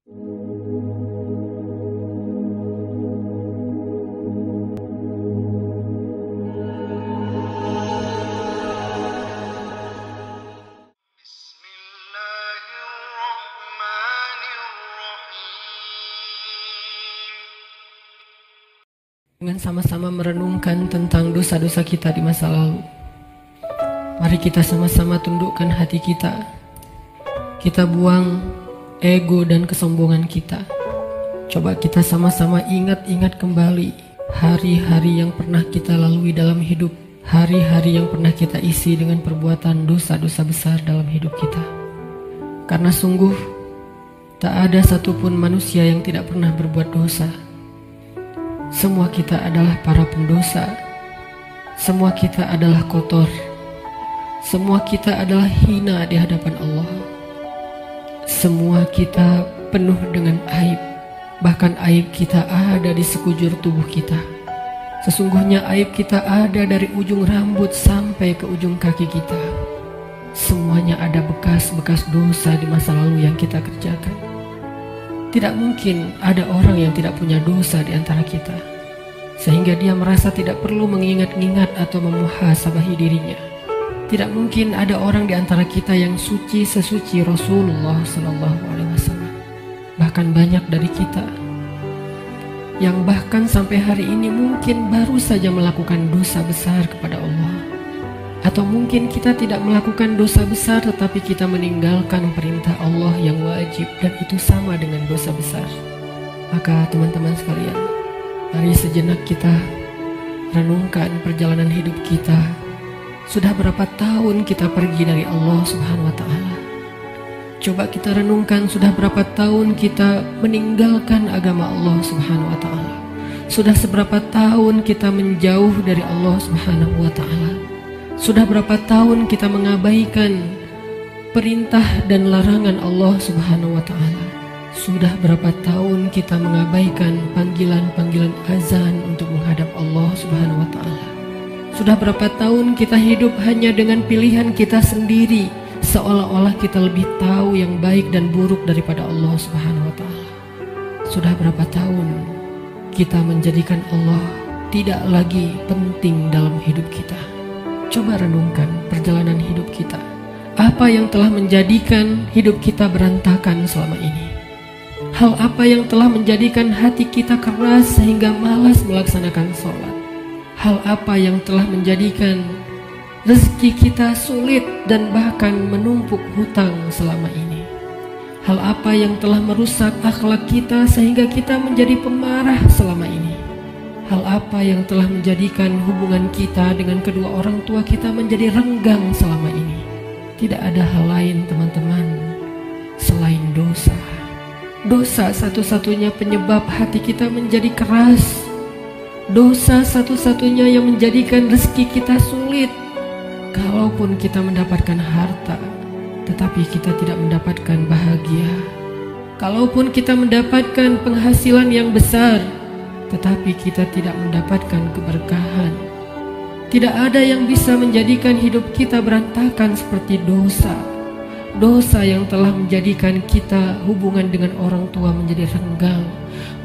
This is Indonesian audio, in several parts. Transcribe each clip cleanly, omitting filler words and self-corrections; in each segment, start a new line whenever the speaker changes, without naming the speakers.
Dengan sama-sama merenungkan tentang dosa-dosa kita di masa lalu, mari kita sama-sama tundukkan hati kita. Kita buang ego dan kesombongan kita. Coba kita sama-sama ingat-ingat kembali hari-hari yang pernah kita lalui dalam hidup, hari-hari yang pernah kita isi dengan perbuatan dosa-dosa besar dalam hidup kita. Karena sungguh tak ada satupun manusia yang tidak pernah berbuat dosa. Semua kita adalah para pendosa. Semua kita adalah kotor. Semua kita adalah hina di hadapan Allah. Semua kita penuh dengan aib. Bahkan aib kita ada di sekujur tubuh kita. Sesungguhnya aib kita ada dari ujung rambut sampai ke ujung kaki kita. Semuanya ada bekas-bekas dosa di masa lalu yang kita kerjakan. Tidak mungkin ada orang yang tidak punya dosa di antara kita, sehingga dia merasa tidak perlu mengingat-ingat atau memuhasabahi dirinya. Tidak mungkin ada orang di antara kita yang suci sesuci Rasulullah SAW. Bahkan banyak dari kita yang bahkan sampai hari ini mungkin baru saja melakukan dosa besar kepada Allah. Atau mungkin kita tidak melakukan dosa besar tetapi kita meninggalkan perintah Allah yang wajib, dan itu sama dengan dosa besar. Maka teman-teman sekalian, mari sejenak kita renungkan perjalanan hidup kita. Sudah berapa tahun kita pergi dari Allah Subhanahu wa Ta'ala? Coba kita renungkan, sudah berapa tahun kita meninggalkan agama Allah Subhanahu wa Ta'ala? Sudah seberapa tahun kita menjauh dari Allah Subhanahu wa Ta'ala? Sudah berapa tahun kita mengabaikan perintah dan larangan Allah Subhanahu wa Ta'ala? Sudah berapa tahun kita mengabaikan panggilan-panggilan azan untuk menghadap Allah Subhanahu wa Ta'ala? Sudah berapa tahun kita hidup hanya dengan pilihan kita sendiri, seolah-olah kita lebih tahu yang baik dan buruk daripada Allah Subhanahu wa Ta'ala? Sudah berapa tahun kita menjadikan Allah tidak lagi penting dalam hidup kita? Coba renungkan perjalanan hidup kita. Apa yang telah menjadikan hidup kita berantakan selama ini? Hal apa yang telah menjadikan hati kita keras sehingga malas melaksanakan sholat? Hal apa yang telah menjadikan rezeki kita sulit dan bahkan menumpuk hutang selama ini? Hal apa yang telah merusak akhlak kita sehingga kita menjadi pemarah selama ini? Hal apa yang telah menjadikan hubungan kita dengan kedua orang tua kita menjadi renggang selama ini? Tidak ada hal lain teman-teman selain dosa. Dosa satu-satunya penyebab hati kita menjadi keras. Dosa satu-satunya yang menjadikan rezeki kita sulit. Kalaupun kita mendapatkan harta, tetapi kita tidak mendapatkan bahagia. Kalaupun kita mendapatkan penghasilan yang besar, tetapi kita tidak mendapatkan keberkahan. Tidak ada yang bisa menjadikan hidup kita berantakan seperti dosa. Dosa yang telah menjadikan kita hubungan dengan orang tua menjadi renggang.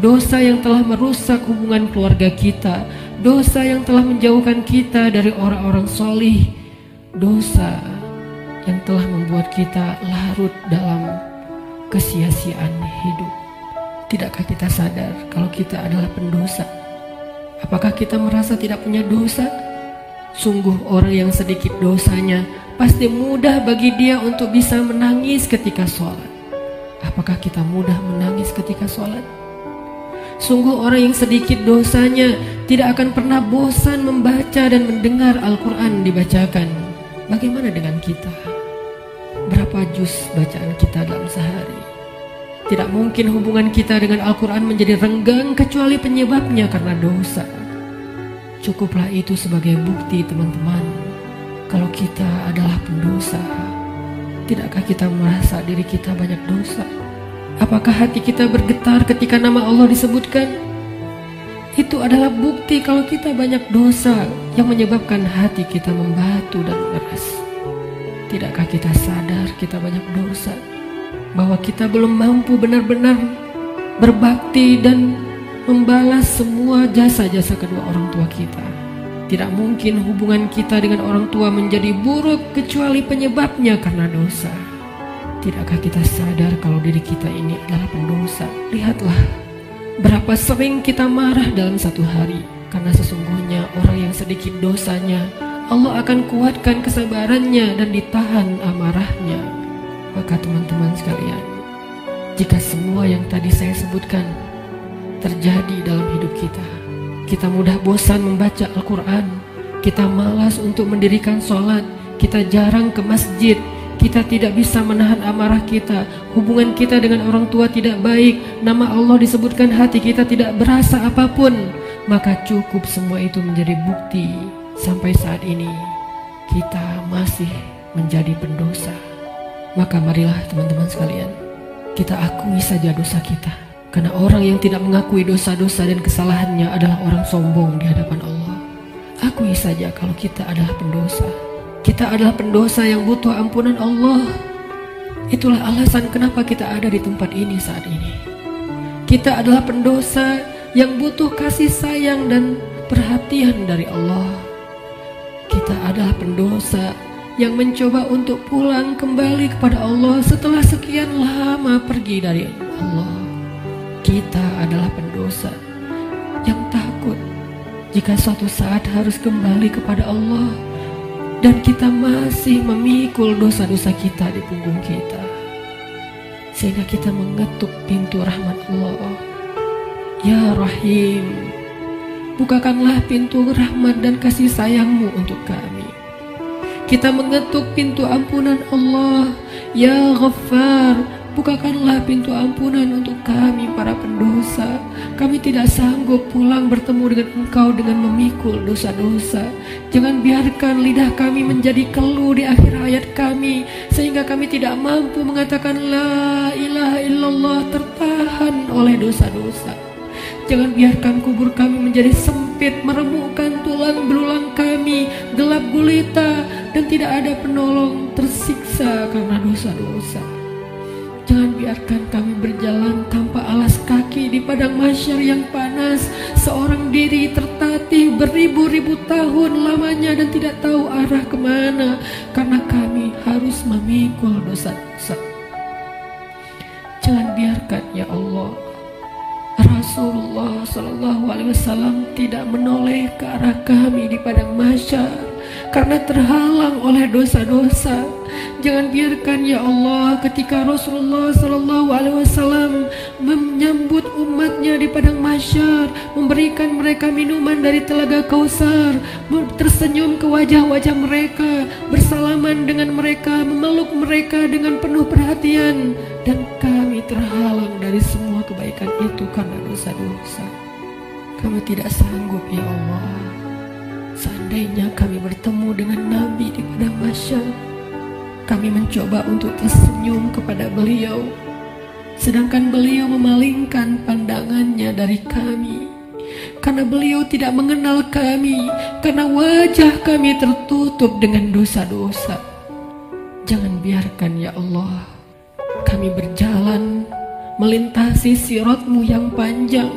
Dosa yang telah merusak hubungan keluarga kita. Dosa yang telah menjauhkan kita dari orang-orang solih. Dosa yang telah membuat kita larut dalam kesia-siaan hidup. Tidakkah kita sadar kalau kita adalah pendosa? Apakah kita merasa tidak punya dosa? Sungguh orang yang sedikit dosanya pasti mudah bagi dia untuk bisa menangis ketika sholat. Apakah kita mudah menangis ketika sholat? Sungguh orang yang sedikit dosanya tidak akan pernah bosan membaca dan mendengar Al-Quran dibacakan. Bagaimana dengan kita? Berapa juz bacaan kita dalam sehari? Tidak mungkin hubungan kita dengan Al-Quran menjadi renggang kecuali penyebabnya karena dosa. Cukuplah itu sebagai bukti teman-teman kalau kita adalah pendosa. Tidakkah kita merasa diri kita banyak dosa? Apakah hati kita bergetar ketika nama Allah disebutkan? Itu adalah bukti kalau kita banyak dosa yang menyebabkan hati kita membatu dan mengeras. Tidakkah kita sadar kita banyak dosa? bahwa kita belum mampu benar-benar berbakti dan membalas semua jasa-jasa kedua orang tua kita. Tidak mungkin hubungan kita dengan orang tua menjadi buruk kecuali penyebabnya karena dosa. Tidakkah kita sadar kalau diri kita ini adalah pendosa? Lihatlah berapa sering kita marah dalam satu hari, karena sesungguhnya orang yang sedikit dosanya, Allah akan kuatkan kesabarannya dan ditahan amarahnya. Maka teman-teman sekalian, jika semua yang tadi saya sebutkan terjadi dalam hidup kita, kita mudah bosan membaca Al-Quran, kita malas untuk mendirikan sholat, kita jarang ke masjid, kita tidak bisa menahan amarah kita, hubungan kita dengan orang tua tidak baik, nama Allah disebutkan, hati kita tidak berasa apapun, maka cukup semua itu menjadi bukti sampai saat ini kita masih menjadi pendosa. Maka marilah teman-teman sekalian, kita akui saja dosa kita. Karena orang yang tidak mengakui dosa-dosa dan kesalahannya adalah orang sombong di hadapan Allah. Akui saja kalau kita adalah pendosa. Kita adalah pendosa yang butuh ampunan Allah. Itulah alasan kenapa kita ada di tempat ini saat ini. Kita adalah pendosa yang butuh kasih sayang dan perhatian dari Allah. Kita adalah pendosa yang mencoba untuk pulang kembali kepada Allah setelah sekian lama pergi dari Allah. Kita adalah pendosa yang takut jika suatu saat harus kembali kepada Allah, dan kita masih memikul dosa-dosa kita di punggung kita, sehingga kita mengetuk pintu rahmat Allah. Ya Rahim, bukakanlah pintu rahmat dan kasih sayang-Mu untuk kami. Kita mengetuk pintu ampunan Allah. Ya Ghaffar, bukakanlah pintu ampunan untuk kami para pendosa. Kami tidak sanggup pulang bertemu dengan Engkau dengan memikul dosa-dosa. Jangan biarkan lidah kami menjadi keluh di akhir hayat kami, sehingga kami tidak mampu mengatakan La ilaha illallah, tertahan oleh dosa-dosa. Jangan biarkan kubur kami menjadi sempit, meremukkan tulang belulang kami, gelap gulita, dan tidak ada penolong, tersiksa karena dosa-dosa. Jangan biarkan kami berjalan tanpa alas kaki di padang mahsyar yang panas, seorang diri tertatih beribu-ribu tahun lamanya dan tidak tahu arah kemana, karena kami harus memikul dosa-dosa. Jangan biarkan ya Allah Rasulullah SAW tidak menoleh ke arah kami di padang mahsyar karena terhalang oleh dosa-dosa. Jangan biarkan ya Allah ketika Rasulullah SAW menyambut umatnya di padang mahsyar, memberikan mereka minuman dari telaga Kausar, tersenyum ke wajah-wajah mereka, bersalaman dengan mereka, memeluk mereka dengan penuh perhatian, dan kami terhalang dari semua kebaikan itu karena dosa-dosa. Kami tidak sanggup ya Allah. Seandainya kami bertemu dengan Nabi di padang mahsyar, kami mencoba untuk tersenyum kepada beliau, sedangkan beliau memalingkan pandangannya dari kami, karena beliau tidak mengenal kami, karena wajah kami tertutup dengan dosa-dosa. Jangan biarkan ya Allah kami berjalan melintasi sirat-Mu yang panjang,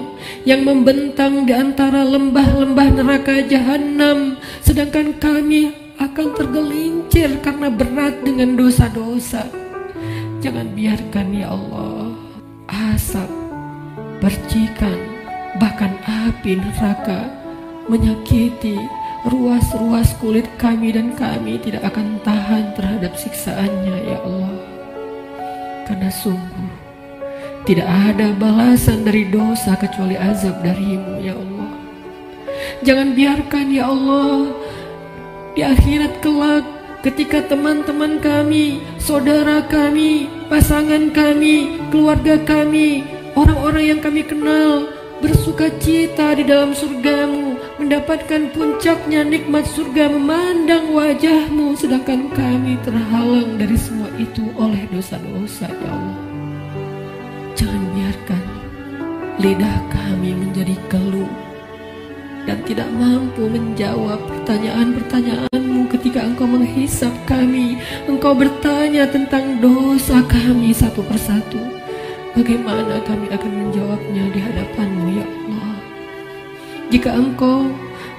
yang membentang di antara lembah-lembah neraka jahanam, sedangkan kami akan tergelincir karena berat dengan dosa-dosa. Jangan biarkan ya Allah asap, percikan, bahkan api neraka menyakiti ruas-ruas kulit kami, dan kami tidak akan tahan terhadap siksaannya ya Allah. Karena sungguh tidak ada balasan dari dosa kecuali azab dari-Mu ya Allah. Jangan biarkan ya Allah di akhirat kelak ketika teman-teman kami, saudara kami, pasangan kami, keluarga kami, orang-orang yang kami kenal bersuka cita di dalam surga-Mu, mendapatkan puncaknya nikmat surga, memandang wajah-Mu, sedangkan kami terhalang dari semua itu oleh dosa-dosa ya Allah. Jangan biarkan lidah kami menjadi keluh, dan tidak mampu menjawab pertanyaan-pertanyaanmu ketika Engkau menghisap kami. Engkau bertanya tentang dosa kami satu persatu. Bagaimana kami akan menjawabnya di hadapan-Mu ya Allah? Jika Engkau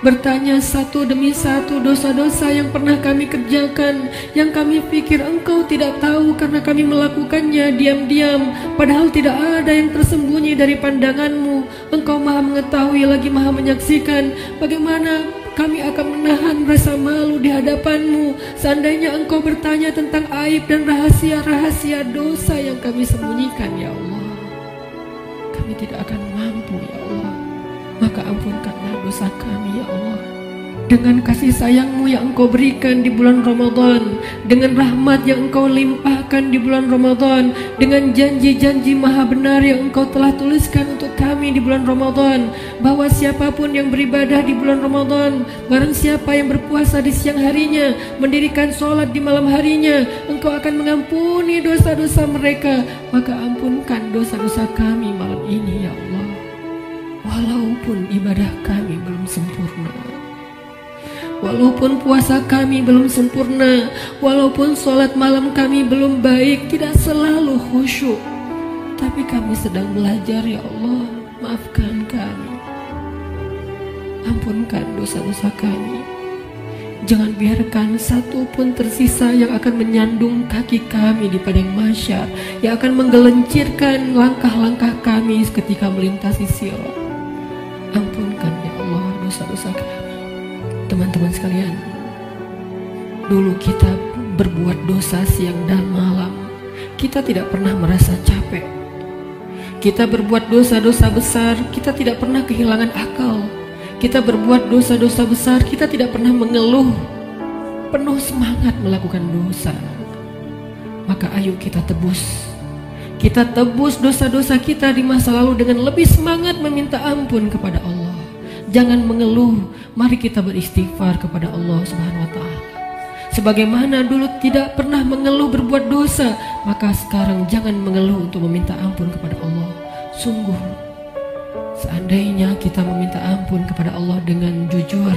bertanya satu demi satu dosa-dosa yang pernah kami kerjakan, yang kami pikir Engkau tidak tahu karena kami melakukannya diam-diam, padahal tidak ada yang tersembunyi dari pandangan-Mu. Engkau Maha mengetahui lagi Maha menyaksikan. Bagaimana kami akan menahan rasa malu di hadapan-Mu seandainya Engkau bertanya tentang aib dan rahasia-rahasia dosa yang kami sembunyikan ya Allah? Kami tidak akan mampu ya Allah. Maka ampunkanlah dosa kami ya Allah. Dengan kasih sayang-Mu yang Engkau berikan di bulan Ramadan, dengan rahmat yang Engkau limpahkan di bulan Ramadan, dengan janji-janji maha benar yang Engkau telah tuliskan untuk kami di bulan Ramadan, bahwa siapapun yang beribadah di bulan Ramadan, barang siapa yang berpuasa di siang harinya, mendirikan sholat di malam harinya, Engkau akan mengampuni dosa-dosa mereka. Maka ampunkan dosa-dosa kami malam ini ya Allah. Walaupun ibadah kami belum sempurna, walaupun puasa kami belum sempurna, walaupun sholat malam kami belum baik, tidak selalu khusyuk, tapi kami sedang belajar ya Allah. Maafkan kami, ampunkan dosa-dosa kami. Jangan biarkan satu pun tersisa yang akan menyandung kaki kami di padang mahsyar, yang akan menggelincirkan langkah-langkah kami ketika melintasi sirat. Ampunkan ya Allah dosa-dosa kami. Teman-teman sekalian, dulu kita berbuat dosa siang dan malam, kita tidak pernah merasa capek. Kita berbuat dosa-dosa besar, kita tidak pernah kehilangan akal. Kita berbuat dosa-dosa besar, kita tidak pernah mengeluh, penuh semangat melakukan dosa. Maka ayo kita tebus. Kita tebus dosa-dosa kita di masa lalu dengan lebih semangat meminta ampun kepada Allah. Jangan mengeluh, mari kita beristighfar kepada Allah Subhanahu wa Ta'ala. Sebagaimana dulu tidak pernah mengeluh berbuat dosa, maka sekarang jangan mengeluh untuk meminta ampun kepada Allah. Sungguh, seandainya kita meminta ampun kepada Allah dengan jujur,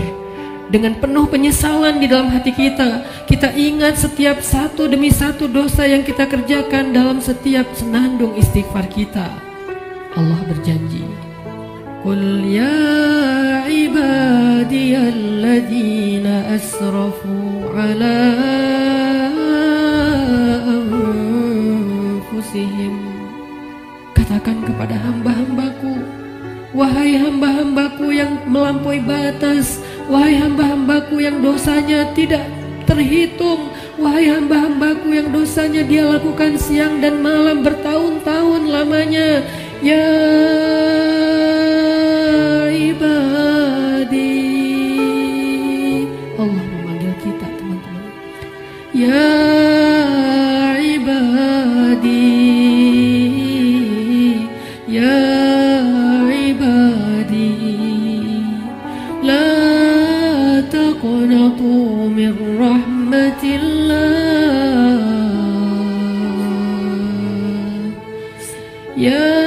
dengan penuh penyesalan di dalam hati kita, kita ingat setiap satu demi satu dosa yang kita kerjakan dalam setiap senandung istighfar kita. Allah berjanji, Qul ya ibadiyalladzina asrafu ala anfusihim. Katakan kepada hamba-hambaku, wahai hamba-hambaku yang melampaui batas, wahai hamba-hambaku yang dosanya tidak terhitung, wahai hamba-hambaku yang dosanya dia lakukan siang dan malam bertahun-tahun lamanya. Ya ibadi, Allah memanggil kita teman-teman. Ya ibadi, ya ibadi, la taqnatu min rahmatillah. Ya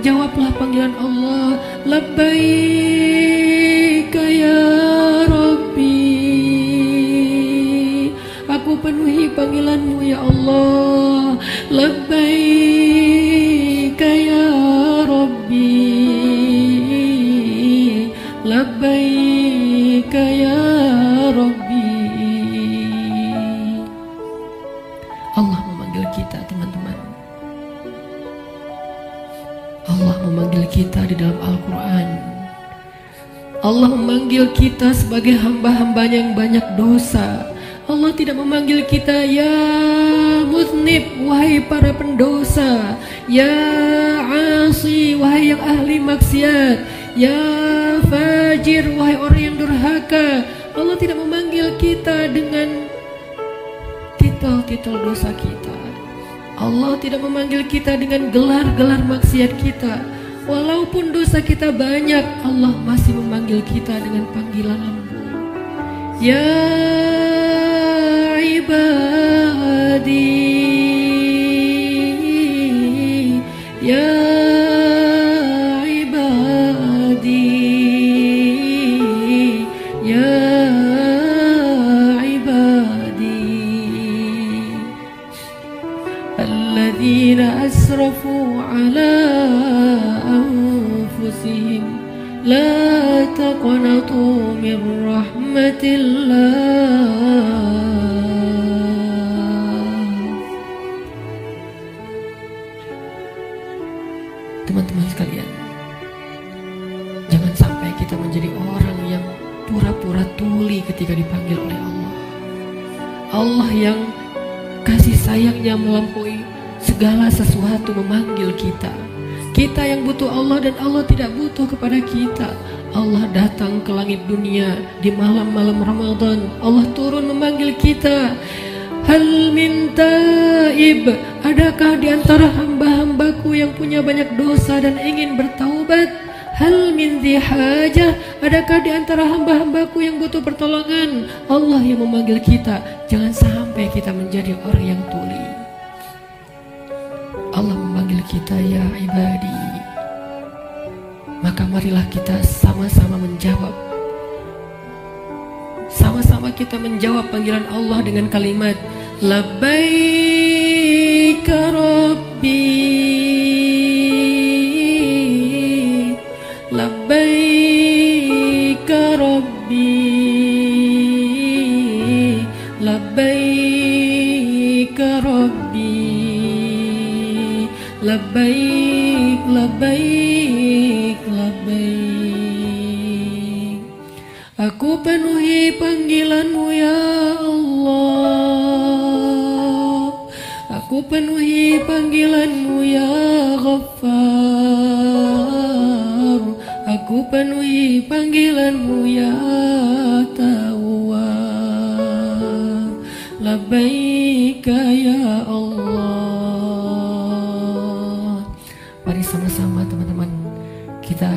jawablah panggilan Allah. Labbaika ya Rabbi, aku penuhi panggilanmu ya Allah. Labbaika ya Rabbi, labbaika ya Rabbi. Allah memanggil kita teman-teman. Allah memanggil kita di dalam Al-Quran. Allah memanggil kita sebagai hamba-hambanya yang banyak dosa. Allah tidak memanggil kita ya muznib, wahai para pendosa, ya asi, wahai yang ahli maksiat, ya fajir, wahai orang yang durhaka. Allah tidak memanggil kita dengan titel-titel dosa kita. Allah tidak memanggil kita dengan gelar-gelar maksiat kita. Walaupun dosa kita banyak, Allah masih memanggil kita dengan panggilan lembut. Ya ibadi, asrafu ala anfusihim la taqnatu min rahmatillah. Teman-teman sekalian, jangan sampai kita menjadi orang yang pura-pura tuli ketika dipanggil oleh Allah. Allah yang kasih sayangnya melampaui segala sesuatu memanggil kita. Kita yang butuh Allah dan Allah tidak butuh kepada kita. Allah datang ke langit dunia di malam-malam Ramadan. Allah turun memanggil kita. Hal min taib, adakah di antara hamba-hambaku yang punya banyak dosa dan ingin bertaubat? Hal min dihajah, adakah di antara hamba-hambaku yang butuh pertolongan? Allah yang memanggil kita. Jangan sampai kita menjadi orang yang tuli. Allah memanggil kita, ya ibadi. Maka marilah kita sama-sama menjawab. Sama-sama kita menjawab panggilan Allah dengan kalimat labbaik rabbi, labbaik rabbi, labbaik rabbi, labbaik, labbaik, labbaik. Aku penuhi panggilanmu ya Allah. Aku penuhi panggilanmu ya Ghaffar. Aku penuhi panggilanmu ya Tawwab. Labbaika ya Allah. Mari sama-sama teman-teman kita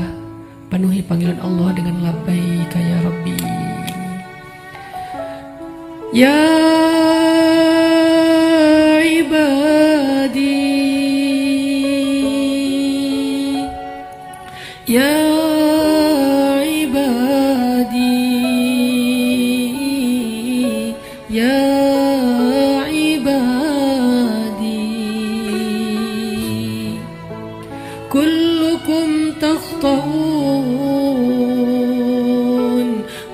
penuhi panggilan Allah dengan labbaika ya Rabbi. Ya ibadi, ya ibadi, ya ibadi, kullukum takhta'un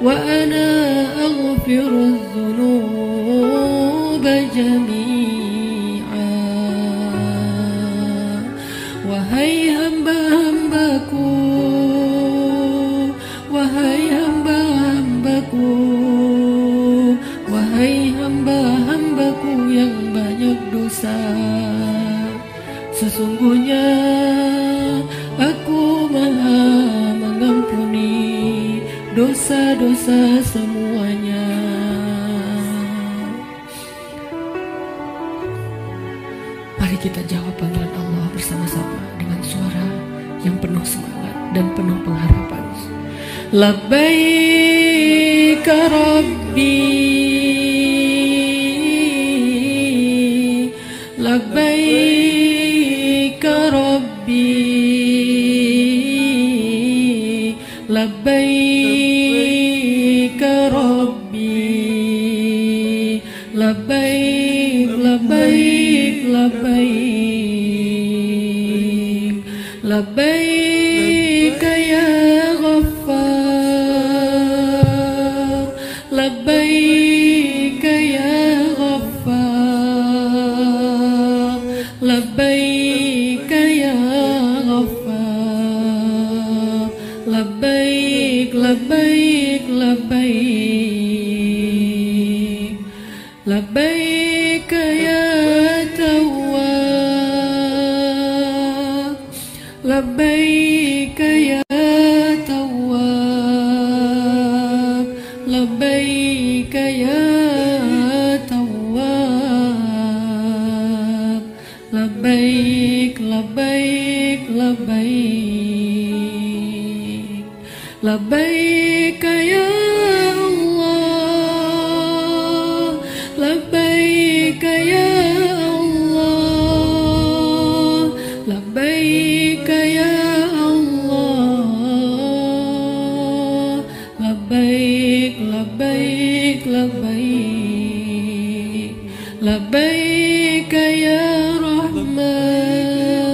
wa ana aghfiru dhunuba jami'a. Wahai hamba-hambaku, wahai hamba-hambaku, wahai hamba-hambaku yang banyak dosa, sesungguhnya aku maha mengampuni dosa-dosa semuanya. Mari kita jawab panggilan Allah bersama-sama dengan suara yang penuh semangat dan penuh pengharapan. Labbaik Rabbi, labbaik Rabbi, labbaik Rabbi, labbaik, labbaik, labbaik, labbaik ya Ghaffar, labbaik ya Ghaffar, labbaik ya Ghaffar, labbaik, labbaik, labbaik, labbaik ya Tawwab, labbaik ya Tawwab, labbaik ya Tawwab, labbaik, labbaik, labbaik, labbaik ya Allah, labbaik ya Allah, labbaik ya Allah, labbaik, labbaik, labbaik, labbaik ya Rahman,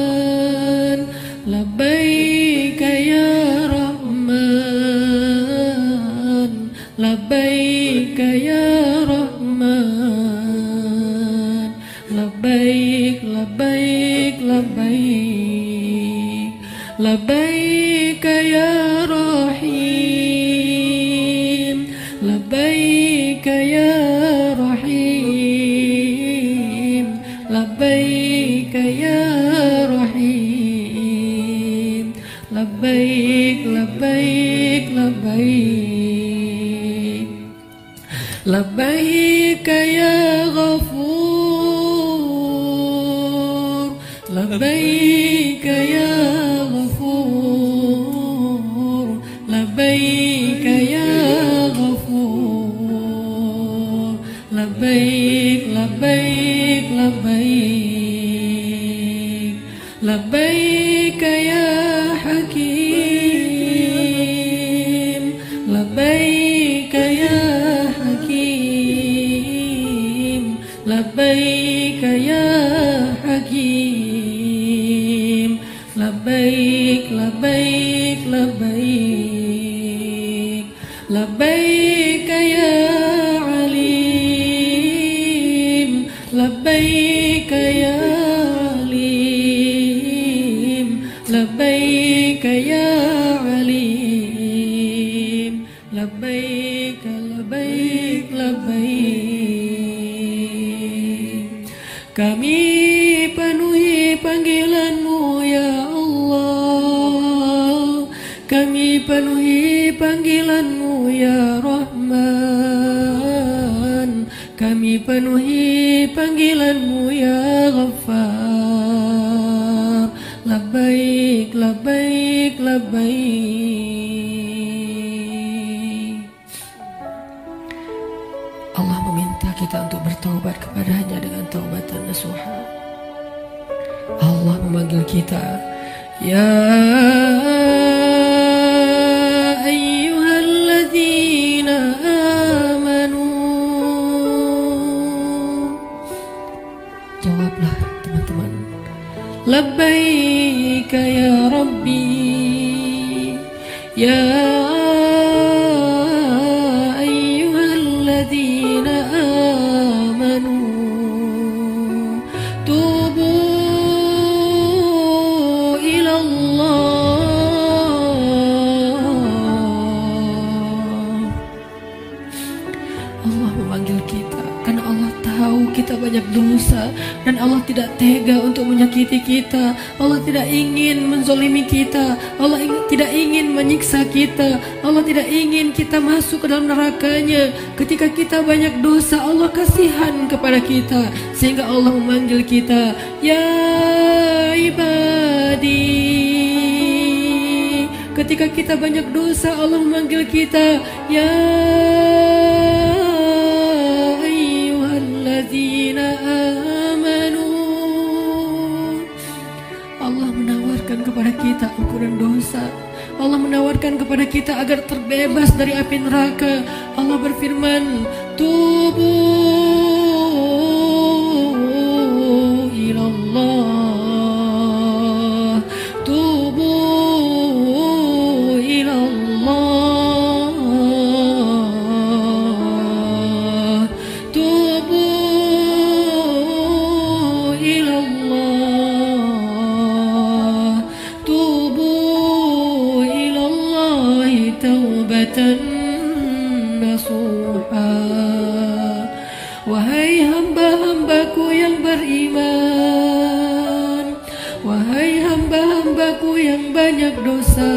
labbaik ya Rahman, labbaik, labbaik, labbaik, labbaik ya Rahim, labbaik ya Rahim, labbaik ya Rahim, labbaik, labbaik, labbaik, labbaik ya Ghafur, labbaik ya Ghafur, labbaik ya Ghafur, labbaik, labbaik, labbaik, labbaik ya Hakim, labbaik ya Hakim, labbaik ya Hakim, labbaik, labbaik, labbaik, labbaik ya Alim, labbaik ya Alim, labbaik ya Alim, labbaik, labbaik, labbaik. Kami penuhi panggilan-Mu ya Allah, kami penuhi panggilan-Mu ya Rahman, kami penuhi panggilan-Mu ya Ghaffar, labbaik, labbaik, labbaik. Allah meminta kita untuk bertaubat kepadanya dengan taubatan nasuha. Allah memanggil kita, ya ayyuhalladzina amanu. Jawablah teman-teman, labbaik ya Rabbi, ya ayyuhalladzina amanu, tubu ila Allah. Allah memanggil kita karena Allah tahu kita banyak dosa dan Allah tidak tega untuk menyakiti kita. Allah tidak ingin menzolimi kita. Allah tidak ingin menyiksa kita. Allah tidak ingin kita masuk ke dalam nerakanya. Ketika kita banyak dosa, Allah kasihan kepada kita sehingga Allah memanggil kita, ya ibadi. Ketika kita banyak dosa, Allah memanggil kita, ya ayyuhalladzina amanu. Allah menawarkan kepada kita ampunan dosa. Allah menawarkan kepada kita agar terbebas dari api neraka. Allah berfirman, tubu ilallah, tubu ilallah, tubu ilallah, tubu ilallahi taubatan nasuha. Wahai hamba-hambaku yang beriman, wahai hamba-hambaku yang banyak dosa,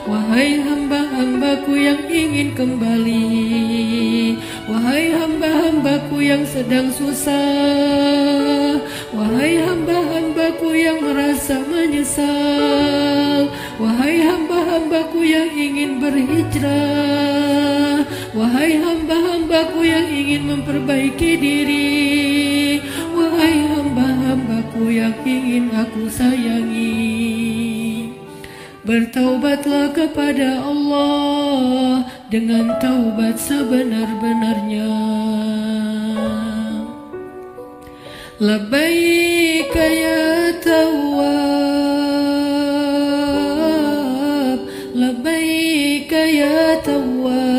wahai hamba-hambaku yang ingin kembali, wahai hamba-hambaku yang sedang susah, wahai hamba-hambaku yang merasa menyesal, wahai hamba-hambaku yang ingin berhijrah, wahai hamba-hambaku yang ingin memperbaiki diri, wahai hamba-hambaku yang ingin aku sayangi, bertaubatlah kepada Allah dengan taubat sebenar-benarnya. Labbaik ya Tawwab, labbaik ya Tawwab,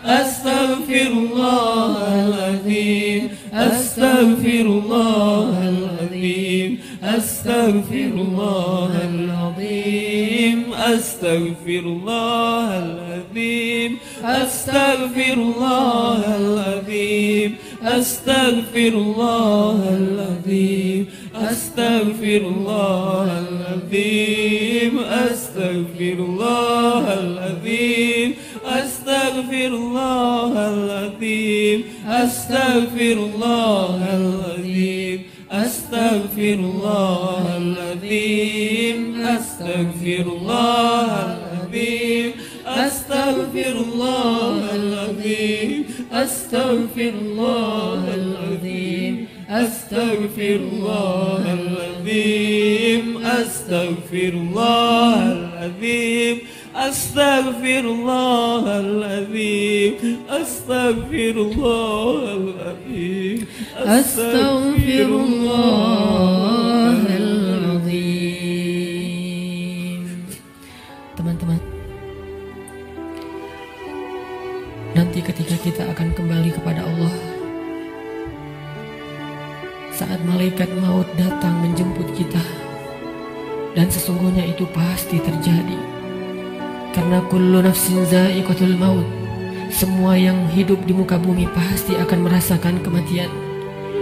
أستغفر الله العظيم أستغفر الله العظيم أستغفر الله العظيم أستغفر الله العظيم أستغفر الله العظيم أستغفر الله العظيم أستغفر الله العظيم أستغفر الله العظيم أستغفر الله العظيم أستغفر الله العظيم أستغفر الله العظيم أستغفر الله العظيم أستغفر الله العظيم أستغفر الله العظيم أستغفر الله العظيم أستغفر الله العظيم أستغفر الله العظيم أستغفر الله العظيم أستغفر الله العظيم.
Teman-teman, nanti ketika kita akan kembali kepada Allah, saat malaikat maut datang menjemput kita, dan sesungguhnya itu pasti terjadi, karena kullu nafsin za'iqatul maut, semua yang hidup di muka bumi pasti akan merasakan kematian.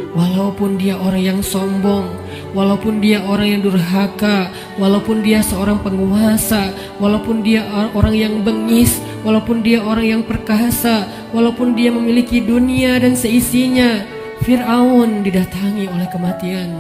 Walaupun dia orang yang sombong, walaupun dia orang yang durhaka, walaupun dia seorang penguasa, walaupun dia orang yang bengis, walaupun dia orang yang perkasa, walaupun dia memiliki dunia dan seisinya. Fir'aun didatangi oleh kematian,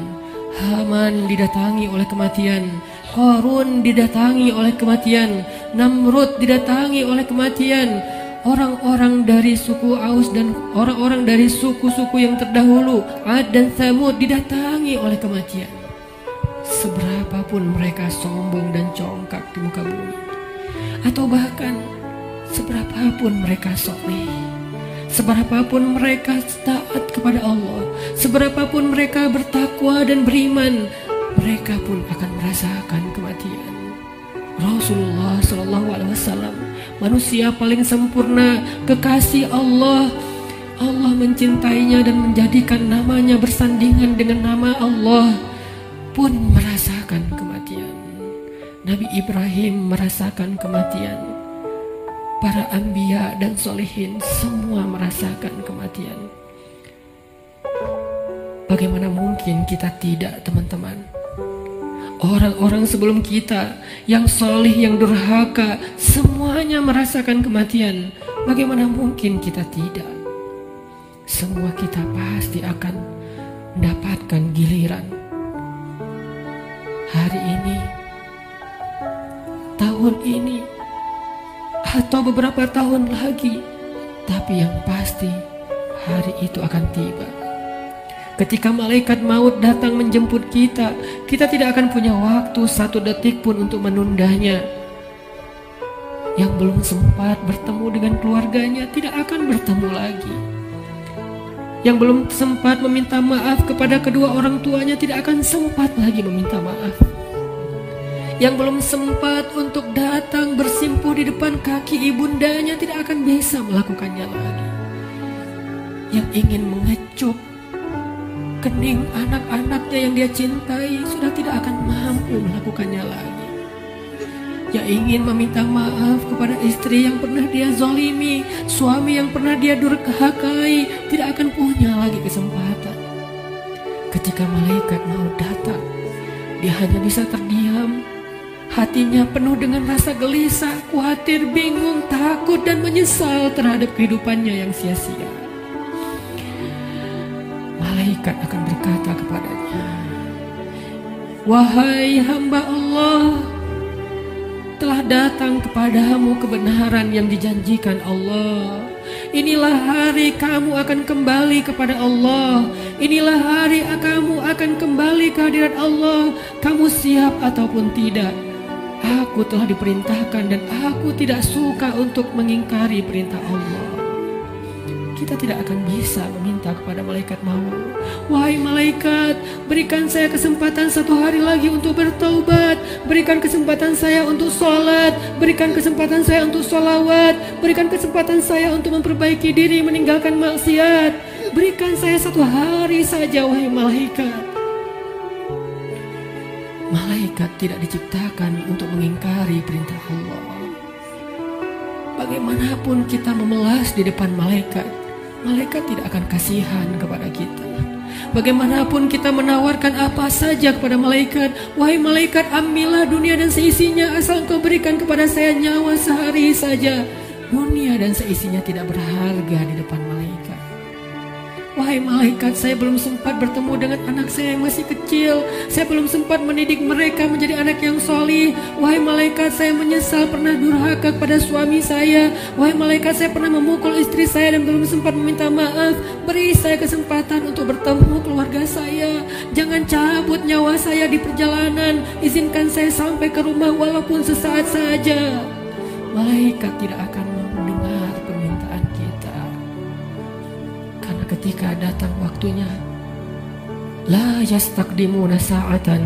Haman didatangi oleh kematian, Qarun didatangi oleh kematian, Namrud didatangi oleh kematian. Orang-orang dari suku Aus dan orang-orang dari suku-suku yang terdahulu, Ad dan Tsamud, didatangi oleh kematian. Seberapapun mereka sombong dan congkak di muka bumi, atau bahkan seberapapun mereka soleh, seberapapun mereka taat kepada Allah, seberapapun mereka bertakwa dan beriman, mereka pun akan merasakan kematian. Rasulullah SAW, manusia paling sempurna, kekasih Allah. Allah mencintainya dan menjadikan namanya bersandingan dengan nama Allah, pun merasakan kematian. Nabi Ibrahim merasakan kematian. Para anbiya dan solehin semua merasakan kematian. Bagaimana mungkin kita tidak, teman-teman? Orang-orang sebelum kita yang soleh, yang durhaka, semuanya merasakan kematian. Bagaimana mungkin kita tidak? Semua kita pasti akan mendapatkan giliran. Hari ini, tahun ini, atau beberapa tahun lagi. Tapi yang pasti hari itu akan tiba. Ketika malaikat maut datang menjemput kita, kita tidak akan punya waktu satu detik pun untuk menundanya. Yang belum sempat bertemu dengan keluarganya tidak akan bertemu lagi. Yang belum sempat meminta maaf kepada kedua orang tuanya tidak akan sempat lagi meminta maaf. Yang belum sempat untuk datang bersimpuh di depan kaki ibundanya tidak akan bisa melakukannya lagi. Yang ingin mengecup kening anak-anaknya yang dia cintai sudah tidak akan mampu melakukannya lagi. Yang ingin meminta maaf kepada istri yang pernah dia zolimi, suami yang pernah dia durhakai, tidak akan punya lagi kesempatan. Ketika malaikat mau datang, dia hanya bisa terdiam. Hatinya penuh dengan rasa gelisah, khawatir, bingung, takut, dan menyesal terhadap kehidupannya yang sia-sia. Malaikat akan berkata kepadanya, "Wahai hamba Allah, telah datang kepadamu kebenaran yang dijanjikan Allah. Inilah hari kamu akan kembali kepada Allah. Inilah hari kamu akan kembali ke hadirat Allah. Kamu siap ataupun tidak. Aku telah diperintahkan dan aku tidak suka untuk mengingkari perintah Allah." kita tidak akan bisa meminta kepada malaikat maut, wahai malaikat, berikan saya kesempatan 1 hari lagi untuk bertaubat, berikan kesempatan saya untuk sholat, berikan kesempatan saya untuk sholawat, berikan kesempatan saya untuk memperbaiki diri, meninggalkan maksiat, berikan saya 1 hari saja, wahai malaikat. Malaikat tidak diciptakan untuk mengingkari perintah Allah. Bagaimanapun kita memelas di depan malaikat, malaikat tidak akan kasihan kepada kita. Bagaimanapun kita menawarkan apa saja kepada malaikat, wahai malaikat, ambillah dunia dan seisinya asal engkau berikan kepada saya nyawa sehari saja. Dunia dan seisinya tidak berharga di depan malaikat. Wahai malaikat, saya belum sempat bertemu dengan anak saya yang masih kecil. Saya belum sempat mendidik mereka menjadi anak yang solih. Wahai malaikat, saya menyesal pernah durhaka kepada suami saya. Wahai malaikat, saya pernah memukul istri saya dan belum sempat meminta maaf. Beri saya kesempatan untuk bertemu keluarga saya. Jangan cabut nyawa saya di perjalanan. Izinkan saya sampai ke rumah walaupun sesaat saja. Malaikat tidak akan mendengar permintaan kita. Karena ketika datang waktunya, la yastaqdimuna sa'atan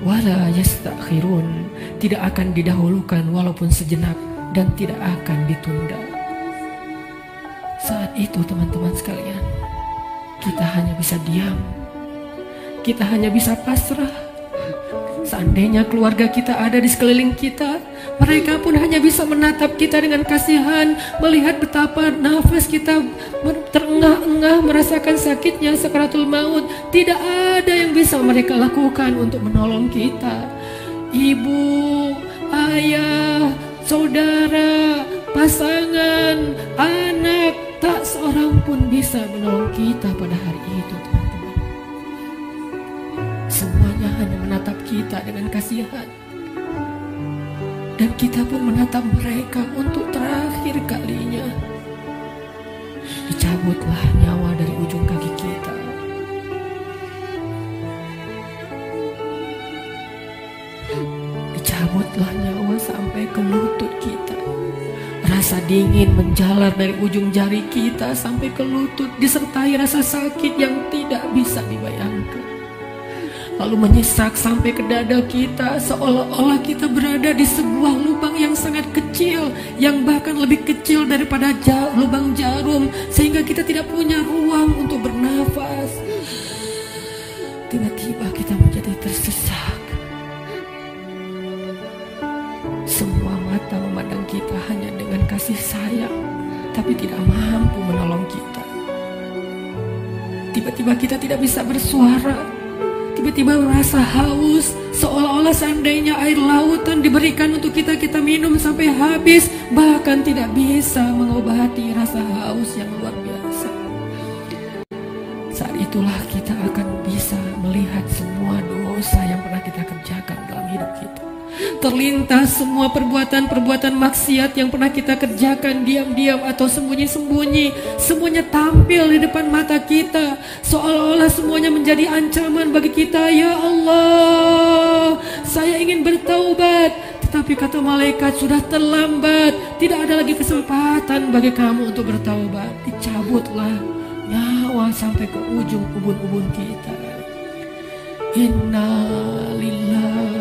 wala yastakhirun, tidak akan didahulukan walaupun sejenak dan tidak akan ditunda. Saat itu teman-teman sekalian, kita hanya bisa diam, kita hanya bisa pasrah. Seandainya keluarga kita ada di sekeliling kita, mereka pun hanya bisa menatap kita dengan kasihan, melihat betapa nafas kita terengah-engah, merasakan sakitnya sakaratul maut. Tidak ada yang bisa mereka lakukan untuk menolong kita. Ibu, ayah, saudara, pasangan, anak, tak seorang pun bisa menolong kita pada hari itu, teman-teman. Semuanya hanya menatap kita dengan kasihan. Dan kita pun menatap mereka untuk terakhir kalinya. Dicabutlah nyawa dari ujung kaki kita. Dicabutlah nyawa sampai ke lutut kita. Rasa dingin menjalar dari ujung jari kita sampai ke lutut, disertai rasa sakit yang tidak bisa dibayangkan. Lalu menyesak sampai ke dada kita, seolah-olah kita berada di sebuah lubang yang sangat kecil, yang bahkan lebih kecil daripada lubang jarum, sehingga kita tidak punya ruang untuk bernafas. Tiba-tiba kita menjadi tersesak. Semua mata memandang kita hanya dengan kasih sayang, tapi tidak mampu menolong kita. Tiba-tiba kita tidak bisa bersuara. Tiba-tiba merasa haus, seolah-olah seandainya air lautan diberikan untuk kita minum sampai habis, bahkan tidak bisa mengobati rasa haus yang luar biasa. Saat itulah kita akan bisa melihat semua dosa yang pernah kita kerjakan dalam hidup kita. Terlintas semua perbuatan-perbuatan maksiat yang pernah kita kerjakan diam-diam atau sembunyi-sembunyi. Semuanya tampil di depan mata kita, seolah-olah semuanya menjadi ancaman bagi kita. Ya Allah, saya ingin bertaubat, tetapi kata malaikat sudah terlambat. Tidak ada lagi kesempatan bagi kamu untuk bertaubat. Dicabutlah nyawa sampai ke ujung ubun-ubun kita. Inna lillahi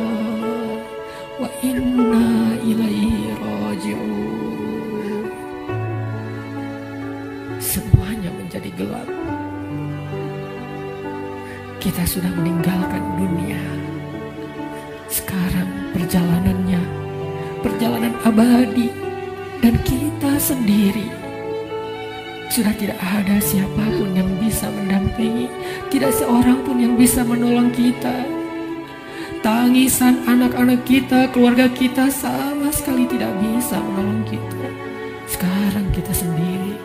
wa inna ilaihi raji'un. Semuanya menjadi gelap. Kita sudah meninggalkan dunia. Sekarang perjalanannya, perjalanan abadi, dan kita sendiri. Sudah tidak ada siapapun yang bisa mendampingi, tidak seorang pun yang bisa menolong kita. Tangisan anak-anak kita, keluarga kita sama sekali tidak bisa menolong kita. Sekarang kita sendiri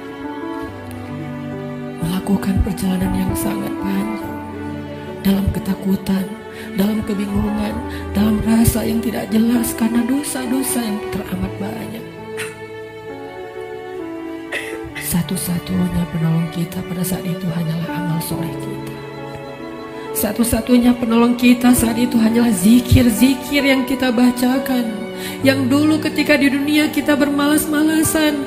melakukan perjalanan yang sangat panjang, dalam ketakutan, dalam kebingungan, dalam rasa yang tidak jelas karena dosa-dosa yang teramat banyak. Satu-satunya penolong kita pada saat itu hanyalah amal soleh kita. Satu-satunya penolong kita saat itu hanyalah zikir-zikir yang kita bacakan. Yang dulu ketika di dunia kita bermalas-malasan,